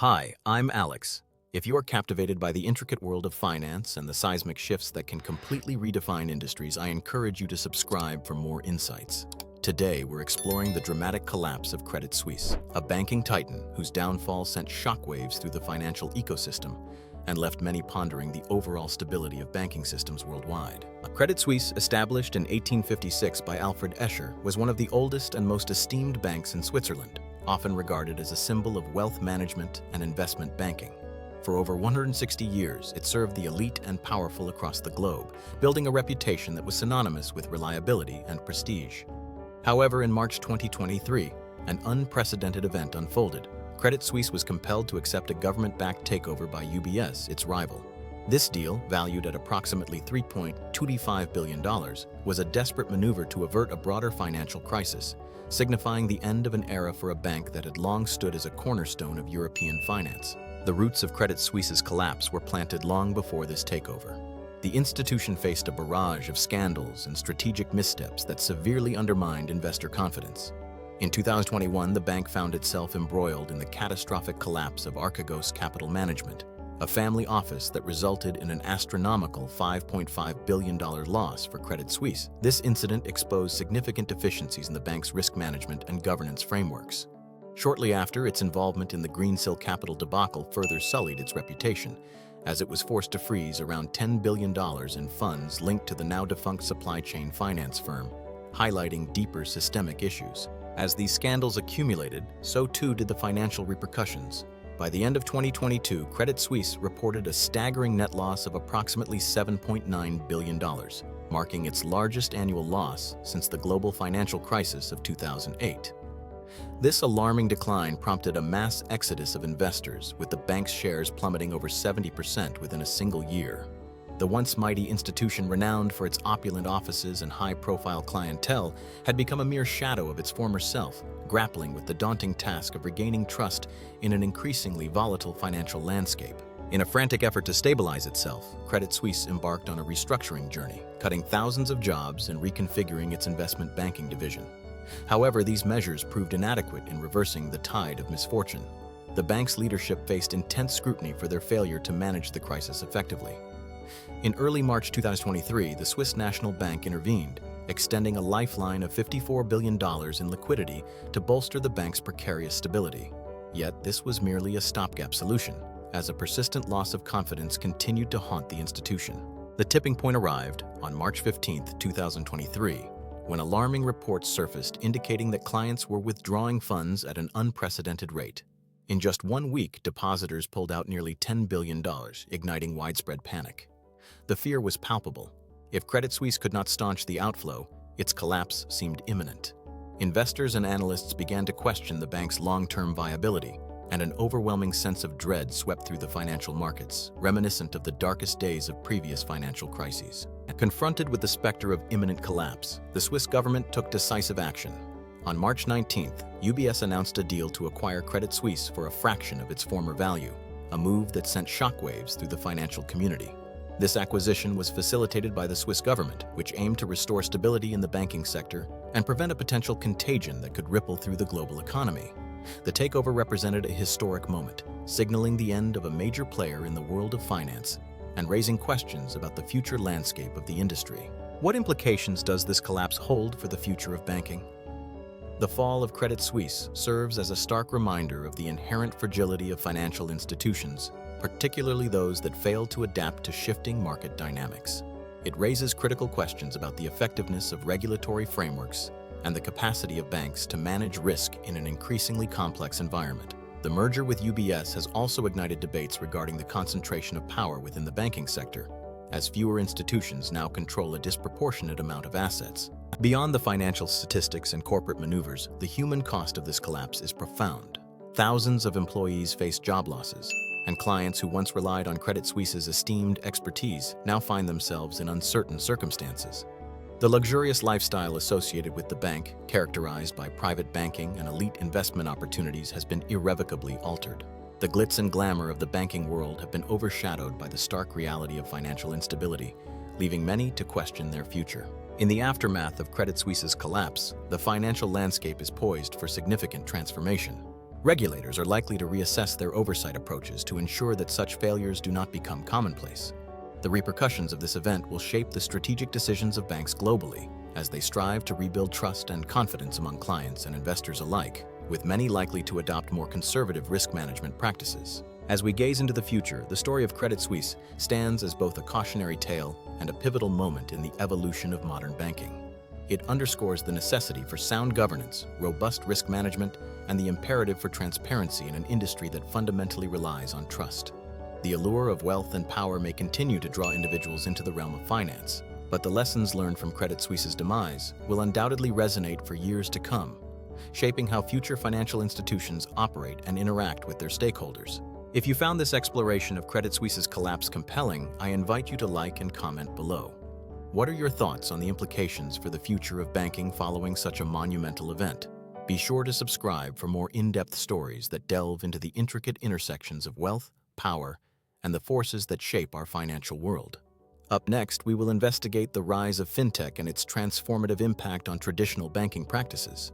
Hi, I'm Alex. If you are captivated by the intricate world of finance and the seismic shifts that can completely redefine industries, I encourage you to subscribe for more insights. Today, we're exploring the dramatic collapse of Credit Suisse, a banking titan whose downfall sent shockwaves through the financial ecosystem and left many pondering the overall stability of banking systems worldwide. Credit Suisse, established in 1856 by Alfred Escher, was one of the oldest and most esteemed banks in Switzerland, often regarded as a symbol of wealth management and investment banking. For over 160 years, it served the elite and powerful across the globe, building a reputation that was synonymous with reliability and prestige. However, in March 2023, an unprecedented event unfolded. Credit Suisse was compelled to accept a government-backed takeover by UBS, its rival. This deal, valued at approximately $3.25 billion, was a desperate maneuver to avert a broader financial crisis, signifying the end of an era for a bank that had long stood as a cornerstone of European finance. The roots of Credit Suisse's collapse were planted long before this takeover. The institution faced a barrage of scandals and strategic missteps that severely undermined investor confidence. In 2021, the bank found itself embroiled in the catastrophic collapse of Archegos Capital Management, a family office that resulted in an astronomical $5.5 billion loss for Credit Suisse. This incident exposed significant deficiencies in the bank's risk management and governance frameworks. Shortly after, its involvement in the Greensill Capital debacle further sullied its reputation, as it was forced to freeze around $10 billion in funds linked to the now-defunct supply chain finance firm, highlighting deeper systemic issues. As these scandals accumulated, so too did the financial repercussions. By the end of 2022, Credit Suisse reported a staggering net loss of approximately $7.9 billion, marking its largest annual loss since the global financial crisis of 2008. This alarming decline prompted a mass exodus of investors, with the bank's shares plummeting over 70% within a single year. The once mighty institution, renowned for its opulent offices and high-profile clientele, had become a mere shadow of its former self, grappling with the daunting task of regaining trust in an increasingly volatile financial landscape. In a frantic effort to stabilize itself, Credit Suisse embarked on a restructuring journey, cutting thousands of jobs and reconfiguring its investment banking division. However, these measures proved inadequate in reversing the tide of misfortune. The bank's leadership faced intense scrutiny for their failure to manage the crisis effectively. In early March 2023, the Swiss National Bank intervened, extending a lifeline of $54 billion in liquidity to bolster the bank's precarious stability. Yet, this was merely a stopgap solution, as a persistent loss of confidence continued to haunt the institution. The tipping point arrived on March 15, 2023, when alarming reports surfaced indicating that clients were withdrawing funds at an unprecedented rate. In just 1 week, depositors pulled out nearly $10 billion, igniting widespread panic. The fear was palpable. If Credit Suisse could not staunch the outflow, its collapse seemed imminent. Investors and analysts began to question the bank's long-term viability, and an overwhelming sense of dread swept through the financial markets, reminiscent of the darkest days of previous financial crises. Confronted with the specter of imminent collapse, the Swiss government took decisive action. On March 19th, UBS announced a deal to acquire Credit Suisse for a fraction of its former value, a move that sent shockwaves through the financial community. This acquisition was facilitated by the Swiss government, which aimed to restore stability in the banking sector and prevent a potential contagion that could ripple through the global economy. The takeover represented a historic moment, signaling the end of a major player in the world of finance and raising questions about the future landscape of the industry. What implications does this collapse hold for the future of banking? The fall of Credit Suisse serves as a stark reminder of the inherent fragility of financial institutions, particularly those that fail to adapt to shifting market dynamics. It raises critical questions about the effectiveness of regulatory frameworks and the capacity of banks to manage risk in an increasingly complex environment. The merger with UBS has also ignited debates regarding the concentration of power within the banking sector, as fewer institutions now control a disproportionate amount of assets. Beyond the financial statistics and corporate maneuvers, the human cost of this collapse is profound. Thousands of employees face job losses, and clients who once relied on Credit Suisse's esteemed expertise now find themselves in uncertain circumstances. The luxurious lifestyle associated with the bank, characterized by private banking and elite investment opportunities, has been irrevocably altered. The glitz and glamour of the banking world have been overshadowed by the stark reality of financial instability, leaving many to question their future. In the aftermath of Credit Suisse's collapse, the financial landscape is poised for significant transformation. Regulators are likely to reassess their oversight approaches to ensure that such failures do not become commonplace. The repercussions of this event will shape the strategic decisions of banks globally as they strive to rebuild trust and confidence among clients and investors alike, with many likely to adopt more conservative risk management practices. As we gaze into the future, the story of Credit Suisse stands as both a cautionary tale and a pivotal moment in the evolution of modern banking. It underscores the necessity for sound governance, robust risk management, and the imperative for transparency in an industry that fundamentally relies on trust. The allure of wealth and power may continue to draw individuals into the realm of finance, but the lessons learned from Credit Suisse's demise will undoubtedly resonate for years to come, shaping how future financial institutions operate and interact with their stakeholders. If you found this exploration of Credit Suisse's collapse compelling, I invite you to like and comment below. What are your thoughts on the implications for the future of banking following such a monumental event? Be sure to subscribe for more in-depth stories that delve into the intricate intersections of wealth, power, and the forces that shape our financial world. Up next, we will investigate the rise of fintech and its transformative impact on traditional banking practices.